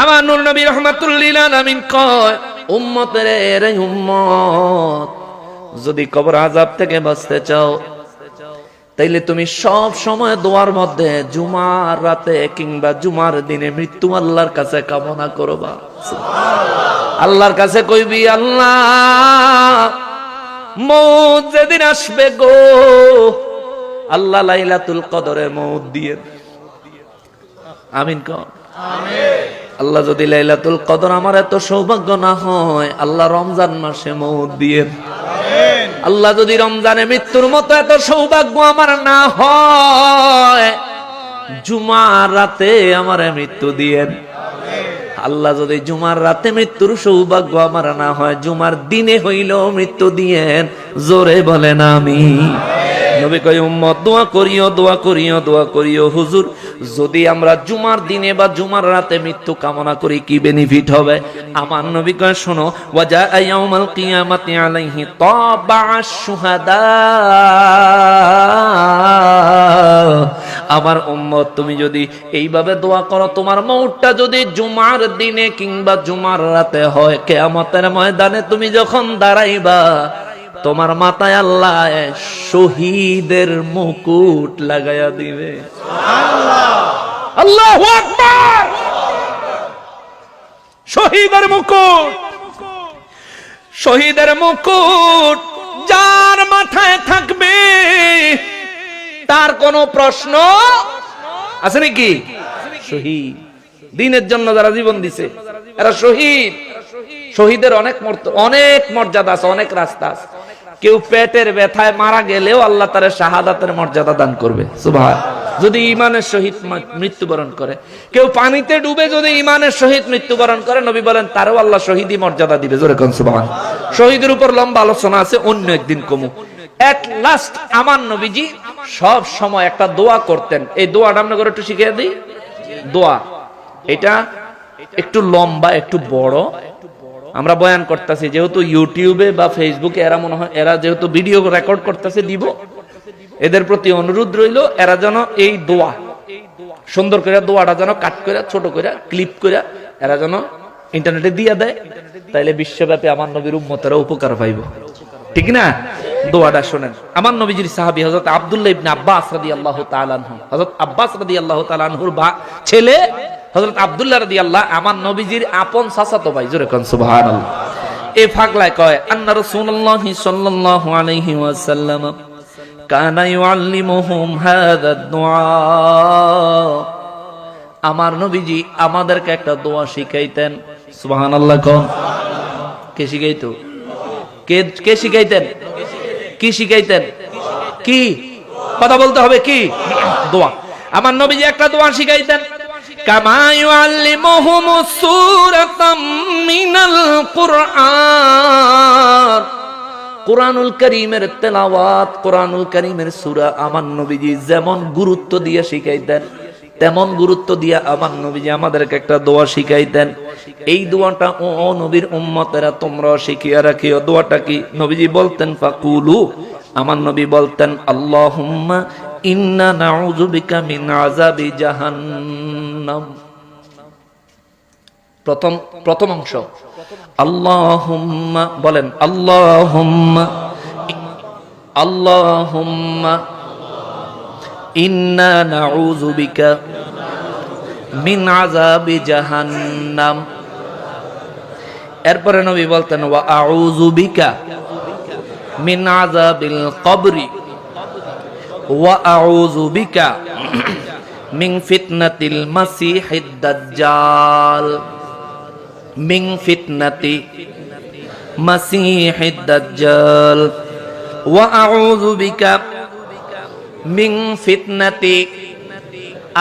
আমার নূর নবী রাহমাতুল লিল আলামিন কয়, উম্মতের রে উম্মত, যদি কবর আযাব থেকে বাঁচতে চাও তাইলে তুমি সব সময় দোয়ার মধ্যে জুমার রাতে কিংবা জুমার দিনে মৃত্যু আল্লাহর কাছে কামনা করবা। আল্লাহর কাছে কইবি, আল্লাহ মউত যেদিন আসবে গো আল্লাহ লাইলাতুল কদরে মউত দিয়ে। আমিন কও। আল্লাহ যদি লাইলাতুল কদর আমার এত সৌভাগ্য না হয়, আল্লাহ রমজান মাসে মউত দিয়ে। আল্লাহ যদি রমজানে মৃত্যুর মতো এত সৌভাগ্য আমার না হয়, জুমার রাতে আমার মৃত্যু দিয়েন। আল্লাহ যদি জুমার রাতে মৃত্যুর সৌভাগ্য আমার না হয়, জুমার দিনে হইলেও মৃত্যু দিয়েন। জোরে বলেন আমিন। নবী কয়, উম্মত দোয়া করিও, দোয়া করিও, দোয়া করিও। হুজুর, যদি আমরা জুমার দিনে বা জুমার রাতে মৃত্যু কামনা করি কি বেনিফিট হবে? আমার নবী কয়, শোনো, ওয়াজা ইয়াউমাল কিয়ামাতি আলাইহি তাবা'আশ শুহাদা। আমার উম্মত, তুমি যদি এইভাবে দোয়া করো, তোমার মউতটা যদি জুমার দিনে কিংবা জুমার রাতে হয়, কিয়ামতের ময়দানে তুমি যখন দাঁড়াইবা, তোমার মাথায় আল্লাহ শহীদের মুকুট লাগাইয়া দিবে। আল্লাহু আকবার। শহীদের মুকুট, শহীদের মুকুট যার মাথায় থাকবে তার কোনো প্রশ্ন আছে নাকি? শহীদ, দ্বীনের জন্য যারা জীবন দিছে এরা শহীদ। শহীদের অনেক মর্যাদা আছে, অনেক রাস্তা আছে। কেউ পেটের ব্যথায় মারা গেলেও আল্লাহ তার শাহাদাতের মর্যাদা দান করবে, সুবহান। যদি ঈমানের সহিত মৃত্যুবরণ করে, কেউ পানিতে ডুবে যদি ঈমানের সহিত মৃত্যুবরণ করে, নবী বলেন তারও আল্লাহ শহীদি মর্যাদা দিবে। জোরে কোন সুবহান। শহীদের উপর লম্বা আলোচনা আছে, অন্য একদিন কমু। এট লাস্ট আমার নবীজি সব সময় একটা দোয়া করতেন। এই দোয়াটা আপনাকে একটু শিখিয়ে দিই। দোয়া এটা একটু লম্বা, একটু বড়। আমরা বয়ান করতেছি, যেহেতু ইউটিউবে বা ফেসবুকে এরা মনে হয় এরা যেহেতু ভিডিও রেকর্ড করতেছে দিব, এদের প্রতি অনুরোধ রইল এরা যেন এই দোয়া সুন্দর করে, দোয়াটা যেন কাট করে, ছোট করে, ক্লিপ করে এরা যেন ইন্টারনেটে দিয়ে দেয়, তাইলে বিশ্বব্যাপী আমার নবীর উম্মতেরা উপকার পাইব। ঠিক না? দোয়াটা শুনেন। আমার নবীজির সাহাবী হযরত আব্দুল্লাহ ইবনে আব্বাস রাদিয়াল্লাহু তাআলা আনহু, হযরত আব্বাস রাদিয়াল্লাহু তাআলা আনহুর ছেলে হযরত আব্দুল্লাহ রাদিয়াল্লাহু আমার নবীজির আপন চাচাতো ভাই। জোরে কোন সুবহানাল্লাহ। এই ফাকলায় কয়, আন্না রাসূলুল্লাহ সাল্লাল্লাহু আলাইহি ওয়াসাল্লাম কানা ইউআল্লিমুহুম হাযা দুআ। আমার নবীজি আমাদেরকে একটা দোয়া শিখাইতেন। সুবহানাল্লাহ কোন। কে শিখাইতো? কে শিখাইতেন? কি শিখাইতেন? কি কথা বলতে হবে? কি দোয়া? আমার নবীজি একটা দোয়া শিখাইতেন। কামা ইউআল্লিমুহুমুস সূরাতাম মিনাল কুরআন। কুরআনুল কারীমের তেলাওয়াত, কুরআনুল কারীমের সূরা আমার নবীজি যেমন গুরুত্ব দিয়ে শিখাইতেন, তেমন গুরুত্ব দিয়ে আমার নবীজি আমাদেরকে একটা দোয়া শিখাইতেন। এই দোয়াটা ও নবীর উম্মতেরা তোমরা শিখিয়া রাখিও। দোয়াটা কি? নবীজি বলতেন, ফাকুলু, আমার নবী বলতেন, আল্লাহুম্মা ইন্না নাউযু বিকা মিন আযাবি জাহান্নাম। প্রথম অংশ আল্লাহুম্মা বলেন, আল্লাহুম্মা আল্লাহুম্মা ইন্না নাউযু বিকা মিন আযাবি জাহান্নাম। এরপরে নবী বলতেন, ওয়া আউযু বিকা মিন আযাবিল কবরি ওয়া আউযু বিকা মিন ফিতনাতিল মাসিহিদ দাজ্জাল। মিন ফিতনাতি মাসিহিদ দাজ্জাল ওয়া আউযু বিকা মিন ফিতনাতি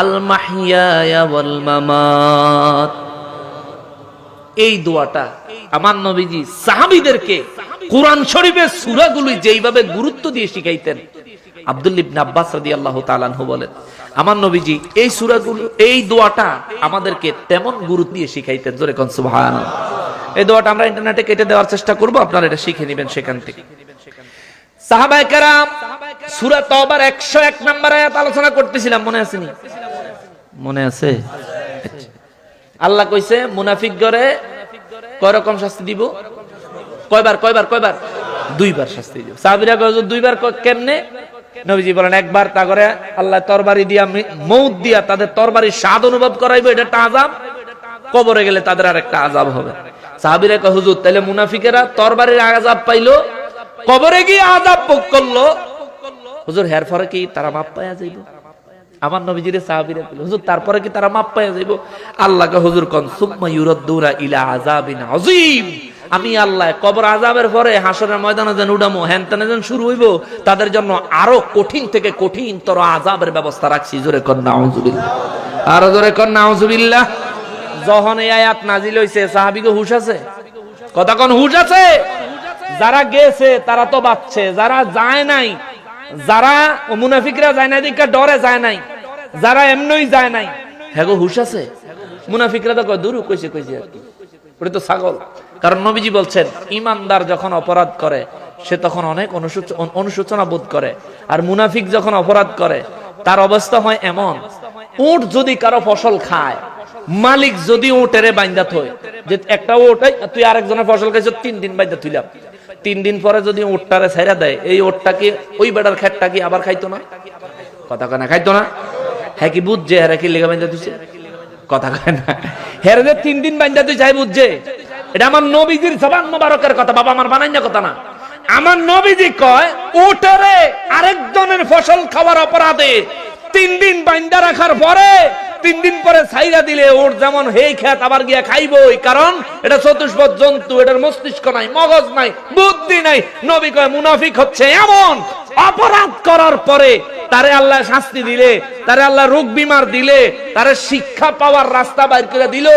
আল মাহইয়া ওয়াল মামাত। এই দোয়াটা আমার নবীজি সাহাবীদেরকে কুরআন শরীফের সূরাগুলো যেইভাবে গুরুত্ব দিয়ে শিখাইতেন, আব্দুল্লাহ ইবনে আব্বাস রাদিয়াল্লাহু তাআলা আনহু বলেন, আমার নবীজি এই সূরাগুলো, এই দোয়াটা আমাদেরকে তেমন গুরুত্ব দিয়ে শিখাইতেন। জোরে কোন সুবহানাল্লাহ। এই দোয়াটা আমরা ইন্টারনেটে কেটে দেওয়ার চেষ্টা করব, আপনারা এটা শিখে নেবেন সেখান থেকে। সাহাবায়ে কেরাম সূরা তাওবার 101 নম্বর আয়াত আলোচনা করতেছিলাম, মনে আছে নি? মনে আছে? আল্লাহ কইছে মুনাফিক গরে কয় রকম শাস্তি দিব? কয়বার? 2বার শাস্তি দিব। সাহাবীরা কয় দুইবার কেমনে? নবীজি বলেন একবার তা করে আল্লাহ তরবারি দিয়া মউত দিয়া তাদের তরবারির স্বাদ অনুভব করাইবে, এটা একটা আযাব। কবরে গেলে তাদের আরেকটা আযাব হবে। সাহাবীরা কয় হুজুর তাহলে মুনাফিকেরা তরবারির আযাব পাইলো, কবরে গিয়ে আযাব ভোগ করলো, হুজুর এর পরে কি তারা মাপ পায়া যাইব? আমার নবীজির সাহাবীরা বলে হুজুর তারপরে কি তারা মাপ পায়া যাইব? আল্লাহকে হুজুর কোন সুম্মা ইউরাদ্দুনা ইলা আযাবিন আযীম, আমি আল্লাহ কবর আযাবের পরে হাসরের ময়দানে যেন উঠামো, হ্যানতেনে যেন শুরু হইব, তাদের জন্য আরো কঠিন থেকে কঠিনতর আযাবের ব্যবস্থা রাখছি। জোরে কোন নাউযুবিল্লাহ, আর জোরে কোন নাউযুবিল্লাহ। যখন এই আয়াত নাজিল হইছে সাহাবীকে হুশ আছে? কথা কোন হুশ আছে? যারা গেছে তারা তো বাঁচছে, যারা যায় নাই, যারা মুনাফিকরা যায় নাই দিকে ডরে যায় নাই, যারা এমনই যায় নাই, হ্যাঁ গো হুশ আছে? মুনাফিকরা তো কয় দূর কইছে আর কি, ওটা তো ছাগল। কারণ নবীজি বলছেন ইমানদার যখন অপরাধ করে সে তখন অনেক অনুশোচনা বোধ করে, আর মুনাফিক যখন অপরাধ করে তার অবস্থা হয় এমন, উট যদি কারো ফসল খায়, মালিক যদি উটেরে বাইন্দা থয়, যে একটা উট তুই আরেকজনের ফসল খাইছ 3 দিন বাইন্দা থইলাম, 3 দিন পরে যদি উটটারে ছাইরা দেয়, এই উটটা কি ওই বেটার খেটটা কি আবার খাইতো না? কথা কয় না, খাইতো না? হ্যাঁ কি বুঝছে হ্যাঁ কি লেগা বাইন্দা দিছে? কথা কয় না, হ্যাঁ 3 দিন বাইন্দা তুই চাই বুঝছে? এটা আমার নবীজির জবান মোবারকের কথা, বাবা আমার বানাই না কথা না। আমার নবীজি কয় উটেরে আরেকজনের ফসল খাওয়ার অপরাধে 3 দিন বাইন্দা রাখার পরে 3 দিন পরে ছাইরা দিলে ওর যেমন হেই খেত আবার গিয়া খাইবই, কারণ এটা চতুষ্পদ জন্তু, এটার মস্তিষ্ক নাই, মগজ নাই, বুদ্ধি নাই। নবী কয় মুনাফিক হচ্ছে এমন, অপরাধ করার পরে তারে আল্লাহ শাস্তি দিলে, তারে আল্লাহ রোগ বিমার দিলে, তারে শিক্ষা পাওয়ার রাস্তা বাইর করে দিল,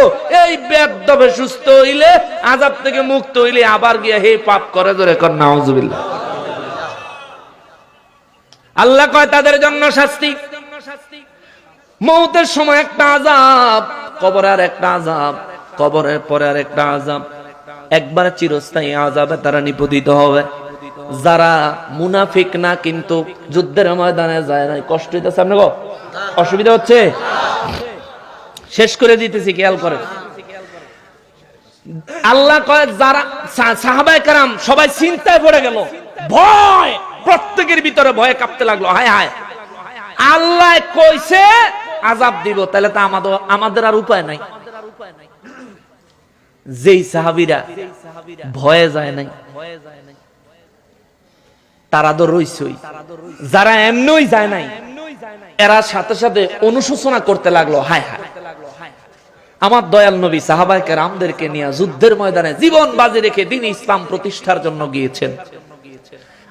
এই বেদবে সুস্থ হইলে, আযাব থেকে মুক্ত হইলে আবার গিয়া হে পাপ করে। ধরে কর নাউযুবিল্লাহ। আল্লাহ কয় তাদের জন্য শাস্তি, মউতের সময় একটা আযাব, কবরের একটা আযাব, কবরের পরে আর একটা আযাব, একবার চিরস্থায়ী আযাবে তারা নিপতিত হবে। যারা মুনাফিক না কিন্তু যুদ্ধের ময়দানে যায় না, কষ্ট হইতেছে আপনার? অসুবিধা হচ্ছে? শেষ করে দিতেছি, খেয়াল করে। আল্লাহ কয় যারা সাহাবায়ে কেরাম সবাই চিন্তায় পড়ে গেল, ভয় প্রত্যেকের ভিতরে ভয়ে কাঁপতে লাগলো। হায় হায়, আল্লাহ কইছে আযাব দিব, তাহলে তো আমাদের আর উপায় নাই। যেই সাহাবীরা ভয়ে যায় নাই তারা তো রইছই, যারা এমনই যায় নাই এরা সাথে সাথে অনুশোচনা করতে লাগলো, হায় হায় আমার দয়াল নবী সাহাবায়ে কেরামদেরকে নিয়ে যুদ্ধের ময়দানে জীবন বাজি রেখে দ্বীন ইসলাম প্রতিষ্ঠার জন্য গিয়েছেন,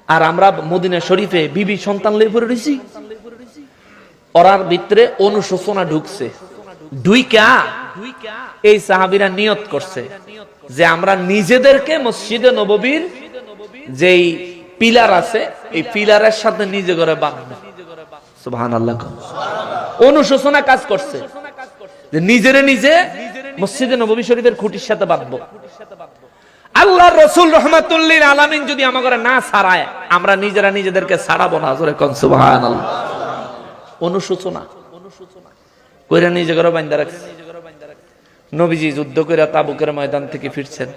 আর আমরা মদিনা শরীফে বিবি সন্তান লয়ে পড়ে রইছি। ওরার ভিতরে অনুশোচনা ঢুকছে, ঢুইকা এই সাহাবীরা নিয়ত করছে যে আমরা নিজেদেরকে মসজিদে নববীর যেই পিলার আছে এই পিলারের সাথে নিজে করে বাঁধবো। সুবহানাল্লাহ। অনুশোচনা কাজ করছে যে নিজে মসজিদে নববী শরীফের খুঁটির সাথে বাঁধবো। আল্লাহর রাসূল রাহমাতুল লিল আলামিন যদি আমাদের না ছাড়ায়, আমরা নিজেরা নিজেদেরকে ছাড়াবো না। জোরে কোন সুবহানাল্লাহ। অনুশোচনা কইরা নিজে করে বাঁধা রাখছে। নবীজি যুদ্ধ করে তাবুকের ময়দান থেকে ফিরছেন,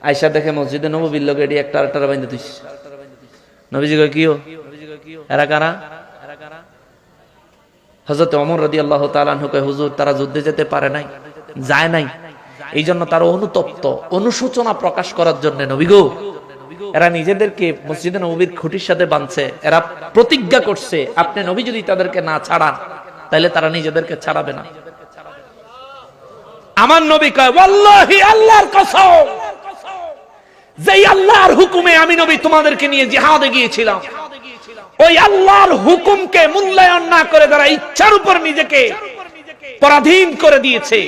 আয়েশা দেখে মসজিদে নববীর লগে এডি একটা আরেকটা বাঁধা দিছে। নবীজি কয় কিও এরা কারা? হযরত ওমর রাদিয়াল্লাহু তাআলা আনহু কয় হুজুর তারা যুদ্ধে যেতে পারে নাই, যায় নাই, এই জন্য তারা অনুতপ্ত, অনুশোচনা প্রকাশ করার জন্য নবী গো এরা নিজেদেরকে মসজিদে নববীর খুঁটির সাথে বাঁধছে, এরা প্রতিজ্ঞা করছে আপনি নবী যদি তাদেরকে না ছাড়ান তাহলে তারা নিজেদেরকে ছাড়াবে না। আমার নবী কয় ওয়াল্লাহি আল্লাহর কসম, যেই আল্লাহর হুকুমে আমি নবী তোমাদেরকে নিয়ে জিহাদে গিয়েছিলাম, ওই আল্লাহর হুকুমকে মূল্যায়ন না করে যারা ইচ্ছার উপর নিজেকে পরাধীন করে দিয়েছে,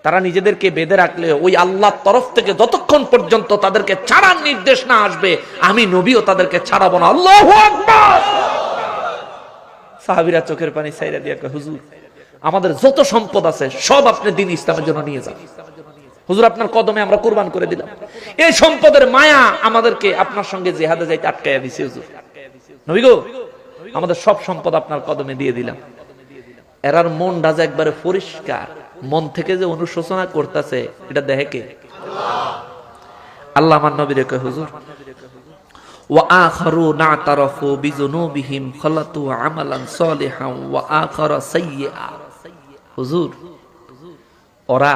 তারা নিজেদেরকে বেঁধে রাখলে ওই আল্লাহর তরফ থেকে যতক্ষণ পর্যন্ত তাদেরকে ছাড়ার নির্দেশ না আসবে আমি নবীও তাদেরকে ছাড়াবো না। আল্লাহু আকবার। সাহাবীরা চোখের পানি ছাইরা দিয়া কয় হুজুর আমাদের যত সম্পদ আছে সব আপনি দ্বীন ইসলামের জন্য নিয়ে যান। হুজুর আপনার কদমে আমরা কুরবান করে দিলাম, এই সম্পদের মায়া আমাদেরকে আপনার সঙ্গে জিহাদে যাইতে আটকাইয়া দিছে। হুজুর নবী গো আমাদের সব সম্পদ আপনার কদমে দিয়ে দিলাম। এরার মন রাজা একবারে পরিষ্কার, মন থেকে যে অনুশোচনা করতেছে এটা দেখে কে? আল্লাহ আমার নবীরে কয় হুজুর ওয়া আখারুনা তারাফু বিযুনুবিহিম খালাতু আমালান সালিহান ওয়া আখারা সাইয়্যা। হুজুর ওরা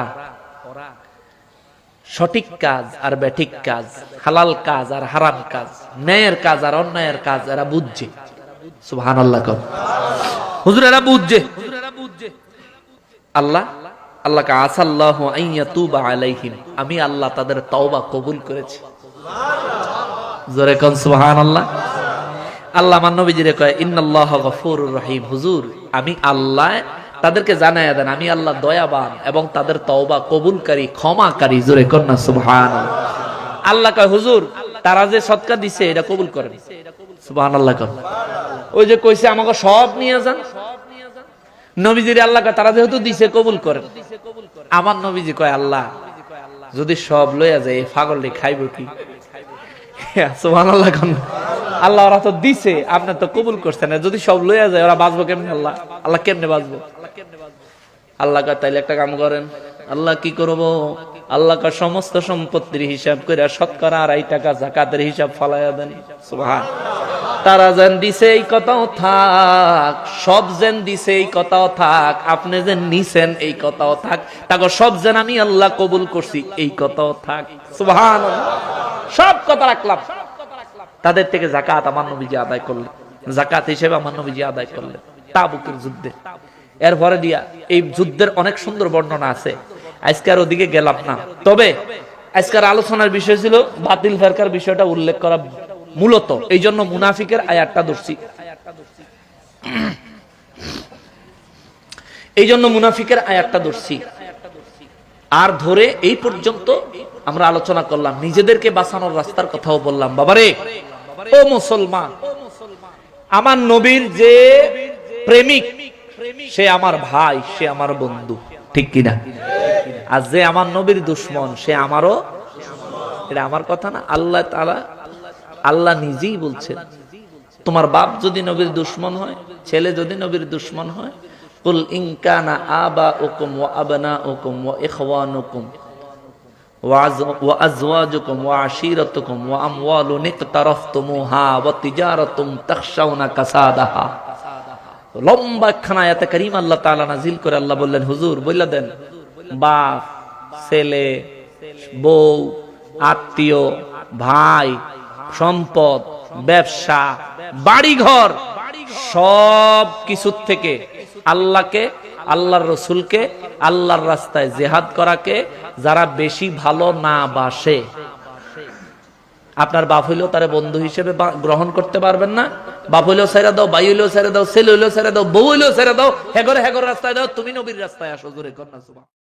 সঠিক কাজ আর ব্যাঠিক কাজ, হালাল কাজ আর হারাম কাজ, ন্যায়ের কাজ আর অন্যায়ের কাজ এরা বুঝছে। সুবহানাল্লাহ কও হুজুর, এরা বুঝছে। আল্লাহকে আসাল্লাহু আন ইয়াতুবা আলাইহিম, আমি আল্লাহ তাদের তওবা কবুল করেছি। জোরে কোন সুবহানাল্লাহ। আল্লাহ আমার নবীজিরে কয় ইন্নাল্লাহা গফুরুর রহিম। হুজুর আমি আল্লাহ তাদেরকে জানায়া দেন আমি আল্লাহ দয়াবান এবং তাদের তওবা কবুলকারী, ক্ষমাকারী। জোরে কোন না সুবহানাল্লাহ। আল্লাহ কয় হুজুর তারা যে সদকা দিছে এটা কবুল করেন। সুবহানাল্লাহ কোন। ওই যে কইছে আমাকে সব নিয়ে যান, নবীজির আল্লাহ কয় তারা যেহেতু দিছে কবুল করেন। আমার নবীজি কয় আল্লাহ যদি সব লইয়া যায় এই পাগলটি খাইব কি? সুবহানাল্লাহ কোন। আল্লাহ ওরা তো দিছে, আপনি তো কবুল করছেন, যদি সব লইয়া যায় ওরা বাঁচবো কেমনে? আল্লাহ কেমনে বাঁচবো? আল্লাহ কয় তাইলে একটা কাম করেন। আল্লাহ কি করব? আল্লাহ কয় সমস্ত সম্পত্তির হিসাব করে শতকরা 2.5 টাকা যাকাতের হিসাব ফালাইয়া দেন। সুবহানাল্লাহ। তারা যেন দিছে এই কথাও থাক, সব যেন দিছে এই কথাও থাক, আপনি যেন নিছেন এই কথাও থাক, তাকে সব যেন আমি আল্লাহ কবুল করছি এই কথাও থাক। সুবহানাল্লাহ। সব কথা রাখলাম। তাদের থেকে যাকাত আমার নবীজি আদায় করলেন, যাকাত হিসেবে আমার নবীজি আদায় করলেন তাবুকের যুদ্ধে। এরপরে দিয়া এই যুদ্ধের অনেক সুন্দর বর্ণনা আছে, আজকে আর ওদিকে গেলাম না। তবে আজকের আলোচনার বিষয় ছিল বাতিল ফেরকার বিষয়টা উল্লেখ করা মূলত, এই জন্য মুনাফিকের আয়াতটা ধরছি। এই জন্য মুনাফিকের আয়াতটা ধরছি। আর ধরে এই পর্যন্ত আমরা আলোচনা করলাম, নিজেদেরকে বাঁচানোর রাস্তার কথাও বললাম। বাবারে ও মুসলমান, আমার নবীর যে প্রেমিক সে আমার ভাই, সে আমার বন্ধু, ঠিক কিনা? আর যে আমার নবীর দুশ্মন সে আমারও, এটা আমার কথা না, আল্লাহ তাআলা আল্লাহ নিজেই বলছেন তোমার বাপ যদি নবীর দুশ্মন হয়, ছেলে যদি নবীর দুশ্মন হয়, কুল ইন কানা আবাউকুম ওয়া আবনাউকুম ওয়া ইখওয়ানুকুম ওয়া আজওয়াজুকুম ওয়া আশীরাতুকুম ওয়া আমওয়ালুন ইকতারাফতুমুহা ওয়া তিজারাতুম তাখশাউনা কাসাদাহা। লম্বা একখানা আয়াতে কারীমা আল্লাহ তাআলা নাযিল করে আল্লাহ বললেন হুজুর বইলা দেন বাপ, ছেলে, বউ, আত্মীয়, ভাই, সম্পদ, ব্যবসা, বাড়িঘর, সব কিছুর থেকে আল্লাহকে, আল্লাহর রসুলকে, আল্লাহর রাস্তায় জিহাদ করাকে যারা বেশি ভালো না বাসে, আপনার বাপ হইলেও তারে বন্ধু হিসেবে গ্রহণ করতে পারবেন না। বাপ হইলেও ছেড়ে দাও, ভাই হইলেও ছেড়ে দাও, ছেলে হইলেও ছেড়ে দাও, বউ হইলেও ছেড়ে দাও, হেগর হেগর রাস্তায় দাও, তুমি নবীর রাস্তায় আসো। জোরে কর না সুবহানাল্লাহ।